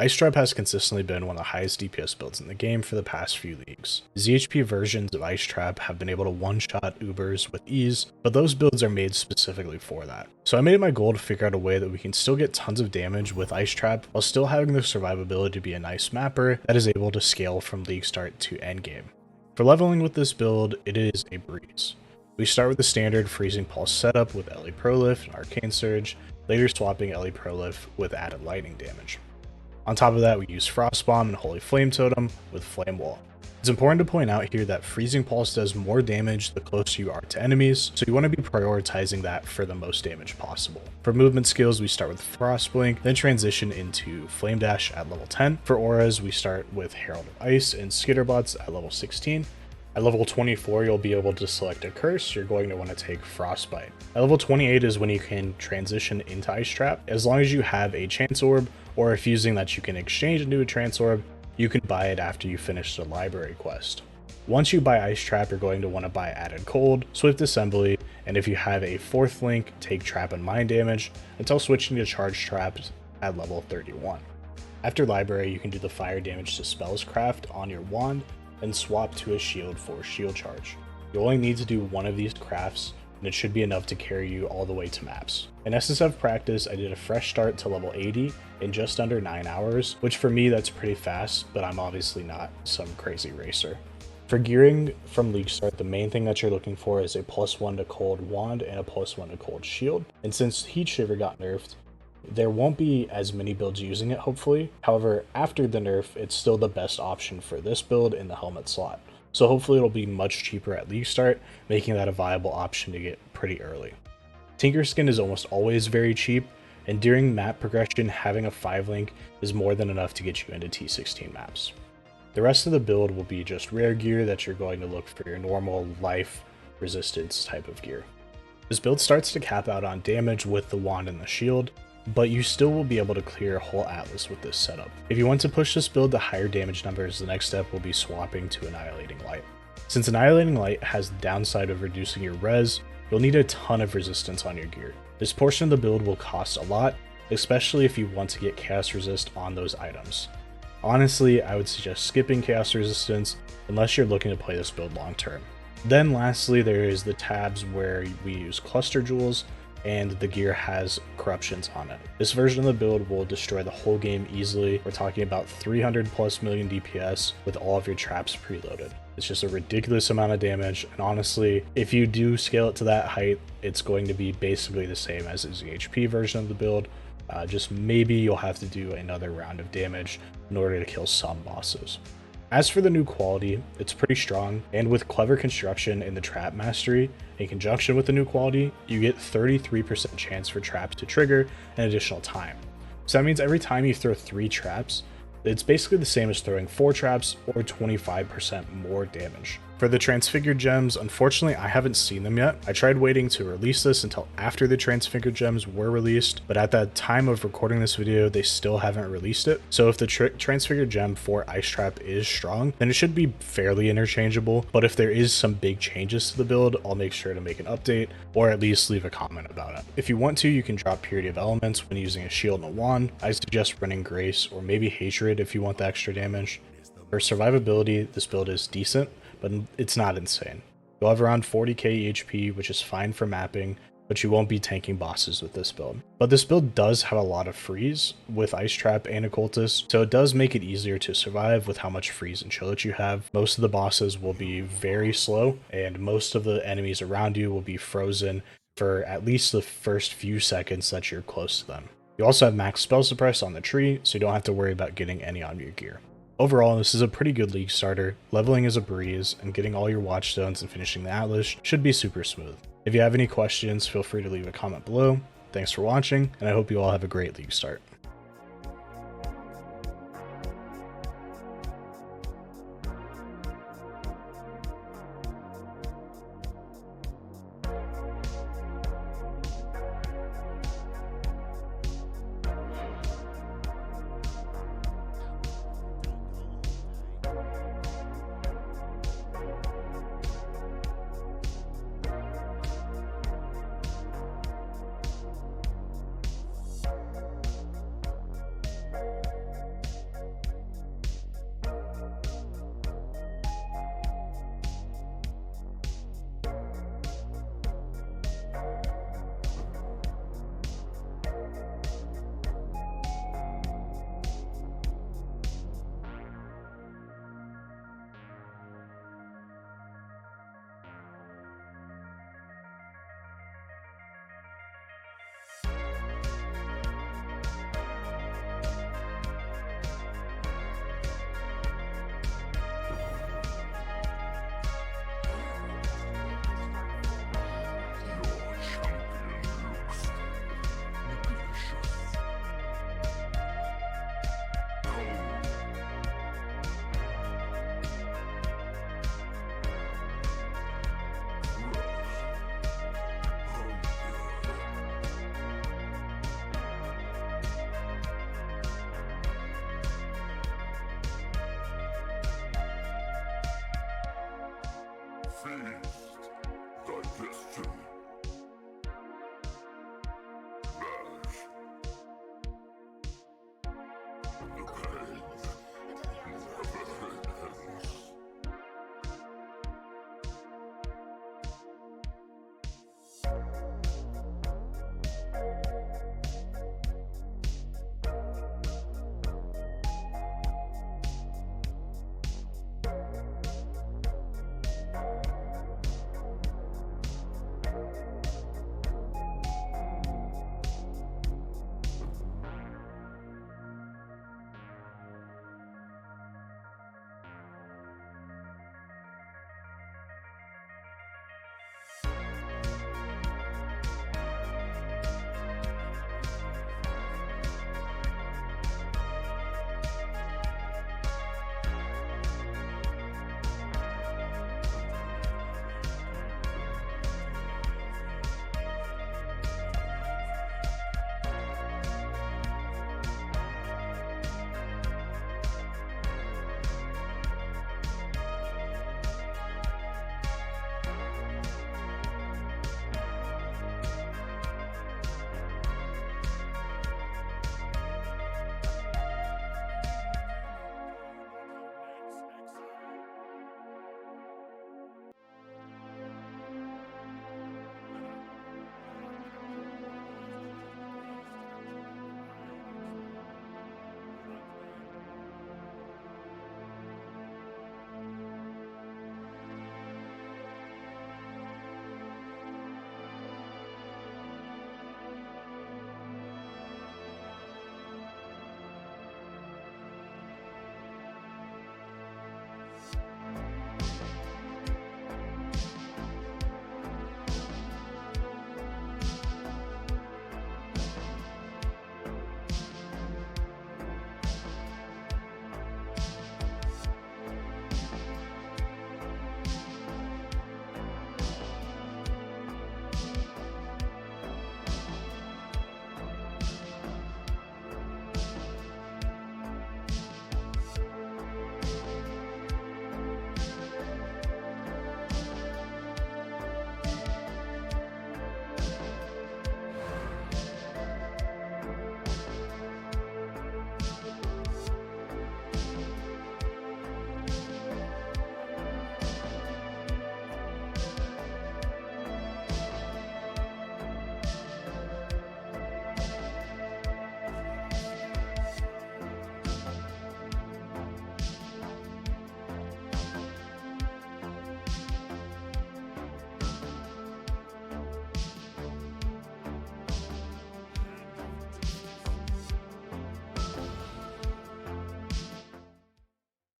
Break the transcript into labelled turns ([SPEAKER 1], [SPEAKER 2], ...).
[SPEAKER 1] Ice Trap has consistently been one of the highest DPS builds in the game for the past few leagues. ZHP versions of Ice Trap have been able to one-shot Ubers with ease, but those builds are made specifically for that. So I made it my goal to figure out a way that we can still get tons of damage with Ice Trap while still having the survivability to be a nice mapper that is able to scale from league start to endgame. For leveling with this build, it is a breeze. We start with the standard Freezing Pulse setup with LE Prolift and Arcane Surge, later swapping LE Prolift with added lightning damage. On top of that, we use Frost Bomb and Holy Flame Totem with Flame Wall. It's important to point out here that Freezing Pulse does more damage the closer you are to enemies, so you want to be prioritizing that for the most damage possible. For movement skills, we start with Frost Blink, then transition into Flame Dash at level 10. For auras, we start with Herald of Ice and Skitterbots at level 16. At level 24, you'll be able to select a curse. You're going to want to take Frostbite. At level 28 is when you can transition into Ice Trap. As long as you have a Chance Orb or a fusing that you can exchange into a Trance Orb, you can buy it after you finish the library quest. Once you buy Ice Trap, you're going to want to buy Added Cold, Swift Assembly, and if you have a fourth link, take Trap and Mind damage until switching to Charge Traps at level 31. After library, you can do the fire damage to Spells Craft on your wand and swap to a shield for shield charge. You only need to do one of these crafts and it should be enough to carry you all the way to maps. In SSF practice, I did a fresh start to level 80 in just under 9 hours, which for me that's pretty fast, but I'm obviously not some crazy racer. For gearing from league start, the main thing that you're looking for is a +1 to cold wand and a +1 to cold shield. And since Heat Shiver got nerfed, there won't be as many builds using it, hopefully. However, after the nerf, it's still the best option for this build in the helmet slot. So hopefully it'll be much cheaper at league start, making that a viable option to get pretty early. Tinker Skin is almost always very cheap, and during map progression, having a 5-link is more than enough to get you into T16 maps. The rest of the build will be just rare gear that you're going to look for your normal life resistance type of gear. This build starts to cap out on damage with the wand and the shield, but you still will be able to clear a whole atlas with this setup. If you want to push this build to higher damage numbers, the next step will be swapping to Annihilating Light. Since Annihilating Light has the downside of reducing your res, you'll need a ton of resistance on your gear. This portion of the build will cost a lot, especially if you want to get Chaos Resist on those items. Honestly, I would suggest skipping Chaos Resistance unless you're looking to play this build long term. Then lastly, there is the tabs where we use Cluster Jewels, and the gear has corruptions on it. This version of the build will destroy the whole game easily. We're talking about 300+ million DPS with all of your traps preloaded. It's just a ridiculous amount of damage, and honestly, if you do scale it to that height, it's going to be basically the same as the ZHP version of the build. Just maybe you'll have to do another round of damage in order to kill some bosses. As for the new quality, it's pretty strong, and with clever construction in the trap mastery, in conjunction with the new quality, you get 33% chance for traps to trigger an additional time. So that means every time you throw 3 traps, it's basically the same as throwing 4 traps or 25% more damage. For the Transfigured Gems, unfortunately I haven't seen them yet. I tried waiting to release this until after the Transfigured Gems were released, but at that time of recording this video, they still haven't released it. So if the Transfigured Gem for Ice Trap is strong, then it should be fairly interchangeable, but if there is some big changes to the build, I'll make sure to make an update, or at least leave a comment about it. If you want to, you can drop Purity of Elements when using a shield and a wand. I suggest running Grace or maybe Hatred if you want the extra damage. For survivability, this build is decent, but it's not insane. You'll have around 40k HP, which is fine for mapping, but you won't be tanking bosses with this build. But this build does have a lot of freeze with Ice Trap and Occultist, so it does make it easier to survive with how much freeze and chill that you have. Most of the bosses will be very slow, and most of the enemies around you will be frozen for at least the first few seconds that you're close to them. You also have max spell suppress on the tree, so you don't have to worry about getting any on your gear. Overall, this is a pretty good league starter. Leveling is a breeze, and getting all your watchstones and finishing the Atlas should be super smooth. If you have any questions, feel free to leave a comment below. Thanks for watching, and I hope you all have a great league start.